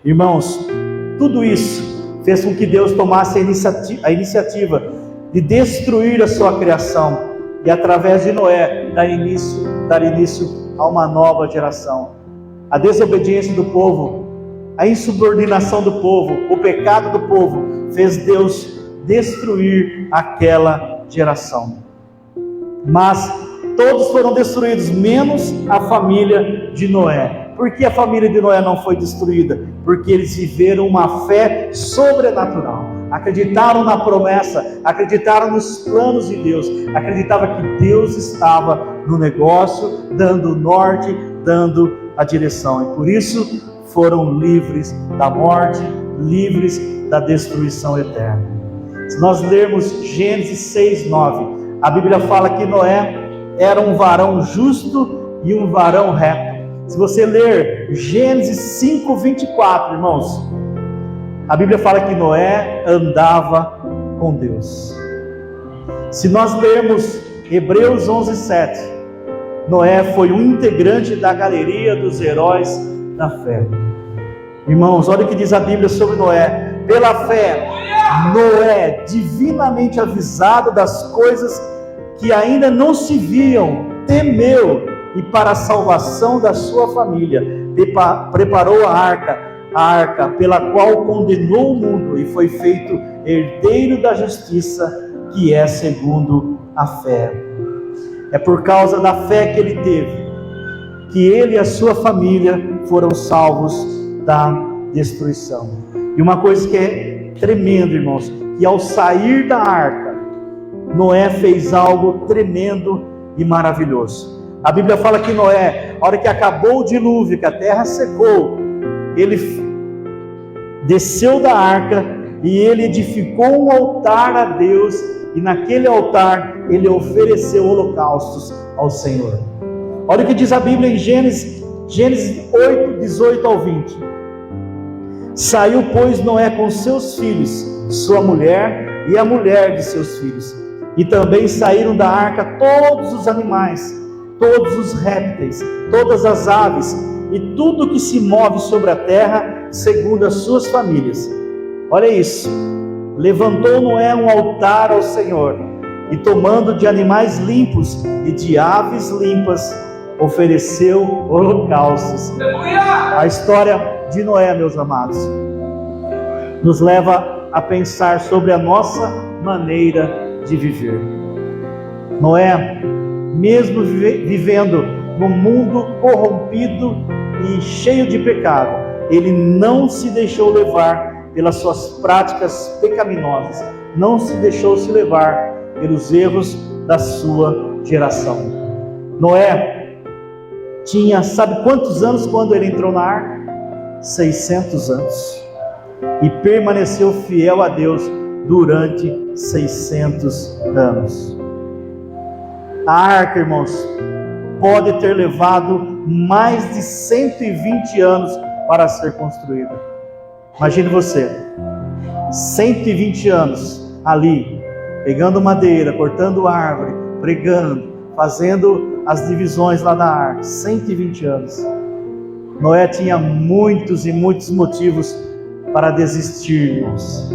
Irmãos, tudo isso fez com que Deus tomasse a iniciativa de destruir a sua criação e, através de Noé, dar início a uma nova geração. A desobediência do povo, a insubordinação do povo, o pecado do povo fez Deus destruir aquela geração. Mas todos foram destruídos, menos a família de Noé. Por que a família de Noé não foi destruída? Porque eles viveram uma fé sobrenatural. Acreditaram na promessa, acreditaram nos planos de Deus, acreditavam que Deus estava no negócio, dando o norte, dando a direção. E por isso foram livres da morte, livres da destruição eterna. Se nós lermos Gênesis 6:9, a Bíblia fala que Noé era um varão justo e um varão reto. Se você ler Gênesis 5:24, irmãos, a Bíblia fala que Noé andava com Deus. Se nós lermos Hebreus 11:7, Noé foi um integrante da galeria dos heróis da fé. Irmãos, olha o que diz a Bíblia sobre Noé. Pela fé, Noé, divinamente avisado das coisas que ainda não se viam, temeu e para a salvação da sua família preparou a arca pela qual condenou o mundo e foi feito herdeiro da justiça, que é segundo a fé. É por causa da fé que ele teve que ele e a sua família foram salvos da destruição. E uma coisa que é tremenda, irmãos, que ao sair da arca, Noé fez algo tremendo e maravilhoso. A Bíblia fala que Noé, a hora que acabou o dilúvio, que a terra secou, ele desceu da arca e ele edificou um altar a Deus, e naquele altar ele ofereceu holocaustos ao Senhor. Olha o que diz a Bíblia em Gênesis 8:18-20. Saiu, pois, Noé com seus filhos, sua mulher e a mulher de seus filhos, e também saíram da arca todos os animais, todos os répteis, todas as aves e tudo que se move sobre a terra, segundo as suas famílias. Olha isso. Levantou Noé um altar ao Senhor, e tomando de animais limpos e de aves limpas, ofereceu holocaustos. A história de Noé, meus amados, nos leva a pensar sobre a nossa maneira de viver. Noé, mesmo vivendo num mundo corrompido e cheio de pecado, ele não se deixou levar pelas suas práticas pecaminosas, não se deixou se levar pelos erros da sua geração. Noé tinha, sabe quantos anos quando ele entrou na arca? 600 anos. E permaneceu fiel a Deus durante 600 anos. A arca, irmãos, pode ter levado mais de 120 anos para ser construída. Imagine você, 120 anos ali, pegando madeira, cortando árvore, pregando, fazendo as divisões lá na arca. 120 anos. Noé tinha muitos e muitos motivos para desistir, irmãos.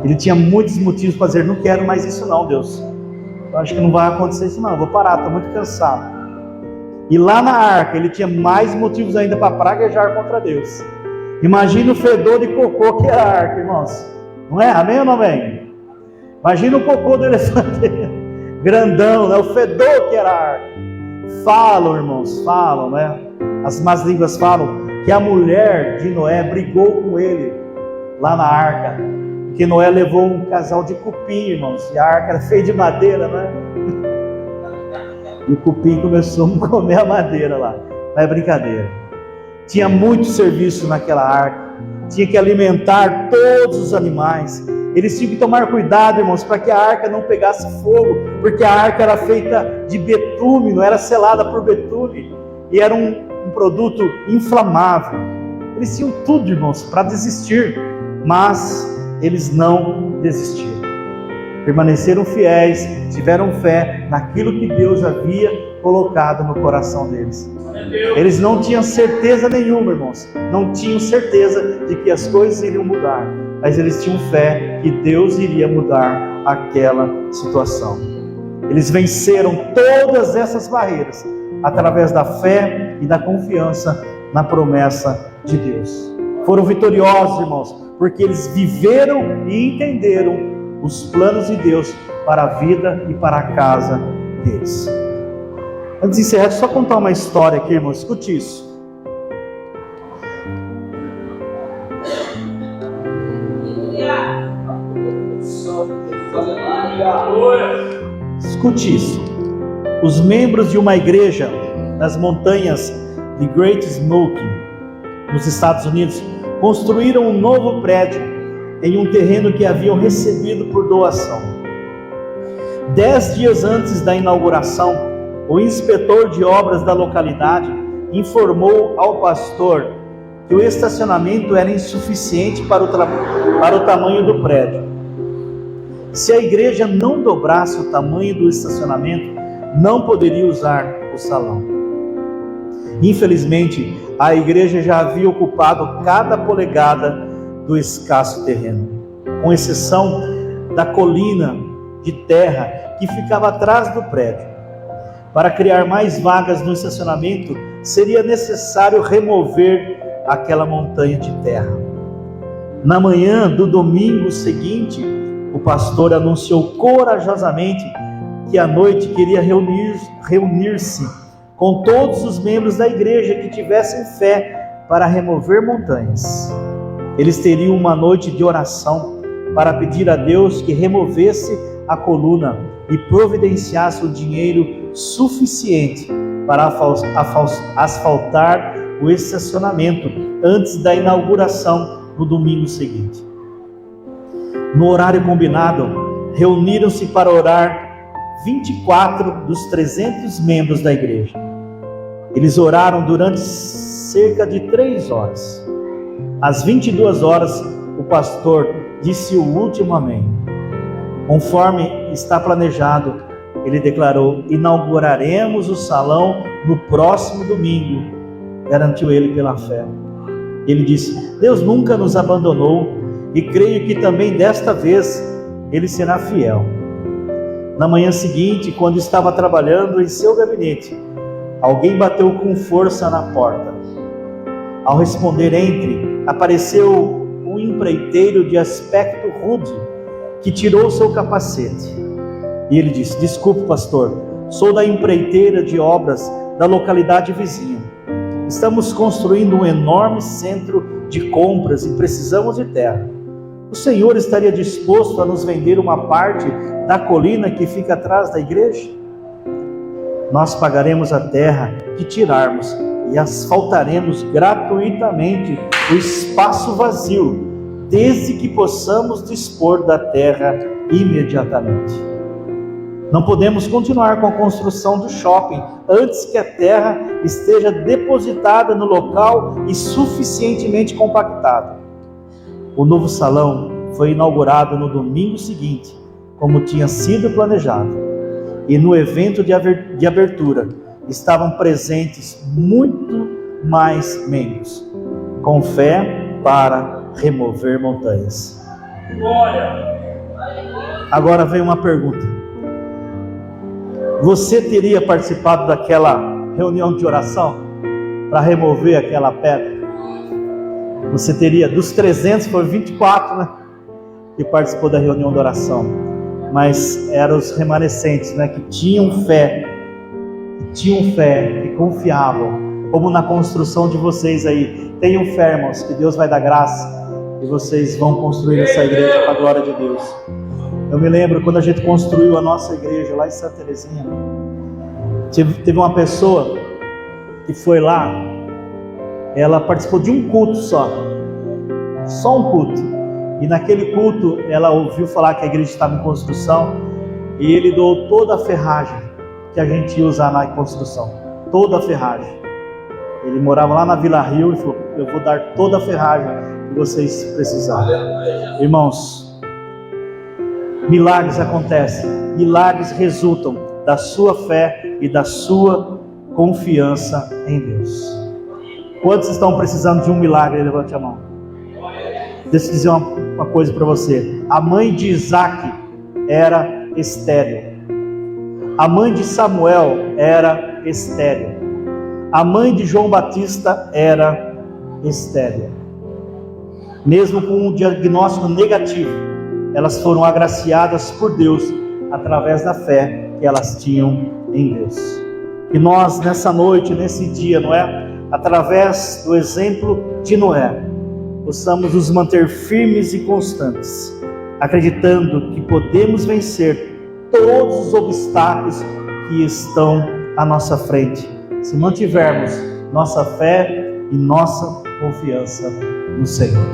Ele tinha muitos motivos para dizer: não quero mais isso não, Deus. Eu acho que não vai acontecer isso não, eu vou parar, estou muito cansado. E lá na arca ele tinha mais motivos ainda para praguejar contra Deus. Imagina o fedor de cocô que era a arca, irmãos. Não é? Amém ou não amém? Imagina o cocô do elefante grandão, né? O fedor que era a arca. Falam, irmãos, falam, né? As más línguas falam que a mulher de Noé brigou com ele lá na arca, porque Noé levou um casal de cupim, irmãos, e a arca era feita de madeira, né? E o cupim começou a comer a madeira lá. Não é brincadeira. Tinha muito serviço naquela arca, tinha que alimentar todos os animais. Eles tinham que tomar cuidado, irmãos, para que a arca não pegasse fogo, porque a arca era feita de betume, não era selada por betume, e era um produto inflamável. Eles tinham tudo, irmãos, para desistir, mas eles não desistiram. Permaneceram fiéis, tiveram fé naquilo que Deus havia colocado no coração deles. Eles não tinham certeza nenhuma, irmãos, não tinham certeza de que as coisas iriam mudar, mas eles tinham fé que Deus iria mudar aquela situação. Eles venceram todas essas barreiras através da fé e da confiança na promessa de Deus. Foram vitoriosos, irmãos, porque eles viveram e entenderam os planos de Deus para a vida e para a casa deles. Antes de encerrar, só contar uma história aqui, irmão. Escute isso. Escute isso. Os membros de uma igreja nas montanhas de Great Smoky, nos Estados Unidos, construíram um novo prédio em um terreno que haviam recebido por doação. 10 dias antes da inauguração, o inspetor de obras da localidade informou ao pastor que o estacionamento era insuficiente para o tamanho do prédio. Se a igreja não dobrasse o tamanho do estacionamento, não poderia usar o salão. Infelizmente, a igreja já havia ocupado cada polegada do escasso terreno, com exceção da colina de terra que ficava atrás do prédio. Para criar mais vagas no estacionamento, seria necessário remover aquela montanha de terra. Na manhã do domingo seguinte, o pastor anunciou corajosamente que à noite queria reunir-se com todos os membros da igreja que tivessem fé para remover montanhas. Eles teriam uma noite de oração para pedir a Deus que removesse a coluna e providenciasse o dinheiro suficiente para asfaltar o estacionamento antes da inauguração no domingo seguinte. No horário combinado, reuniram-se para orar 24 dos 300 membros da igreja. Eles oraram durante cerca de 3 horas. Às 22 horas, o pastor disse o último amém. Conforme está planejado, ele declarou: inauguraremos o salão no próximo domingo, garantiu ele pela fé. Ele disse: Deus nunca nos abandonou e creio que também desta vez ele será fiel. Na manhã seguinte, quando estava trabalhando em seu gabinete, alguém bateu com força na porta. Ao responder entre, apareceu um empreiteiro de aspecto rude que tirou seu capacete. E ele disse: desculpe, pastor, sou da empreiteira de obras da localidade vizinha. Estamos construindo um enorme centro de compras e precisamos de terra. O senhor estaria disposto a nos vender uma parte da colina que fica atrás da igreja? Nós pagaremos a terra que tirarmos e asfaltaremos gratuitamente o espaço vazio, desde que possamos dispor da terra imediatamente. Não podemos continuar com a construção do shopping antes que a terra esteja depositada no local e suficientemente compactada. O novo salão foi inaugurado no domingo seguinte, como tinha sido planejado, e no evento de abertura estavam presentes muito mais membros, com fé para remover montanhas. Agora vem uma pergunta: você teria participado daquela reunião de oração para remover aquela pedra? Você teria, dos 300, foi 24, né, que participou da reunião de oração, mas eram os remanescentes, né, que tinham fé, que confiavam, como na construção de vocês aí. Tenham fé, irmãos, que Deus vai dar graça e vocês vão construir essa igreja para a glória de Deus. Eu me lembro quando a gente construiu a nossa igreja lá em Santa Terezinha, teve uma pessoa que foi lá, ela participou de um culto só um culto, e naquele culto ela ouviu falar que a igreja estava em construção, e ele doou toda a ferragem que a gente ia usar na construção, toda a ferragem. Ele morava lá na Vila Rio e falou: eu vou dar toda a ferragem que vocês precisarem. Irmãos, milagres acontecem, milagres resultam da sua fé e da sua confiança em Deus. Quantos estão precisando de um milagre? Levante a mão. Deixa eu dizer uma coisa para você. A mãe de Isaac era estéril. A mãe de Samuel era estéril. A mãe de João Batista era estéril. Mesmo com um diagnóstico negativo, elas foram agraciadas por Deus através da fé que elas tinham em Deus. E nós nessa noite, nesse dia, não é? Através do exemplo de Noé, possamos nos manter firmes e constantes, acreditando que podemos vencer todos os obstáculos que estão à nossa frente, se mantivermos nossa fé e nossa confiança no Senhor.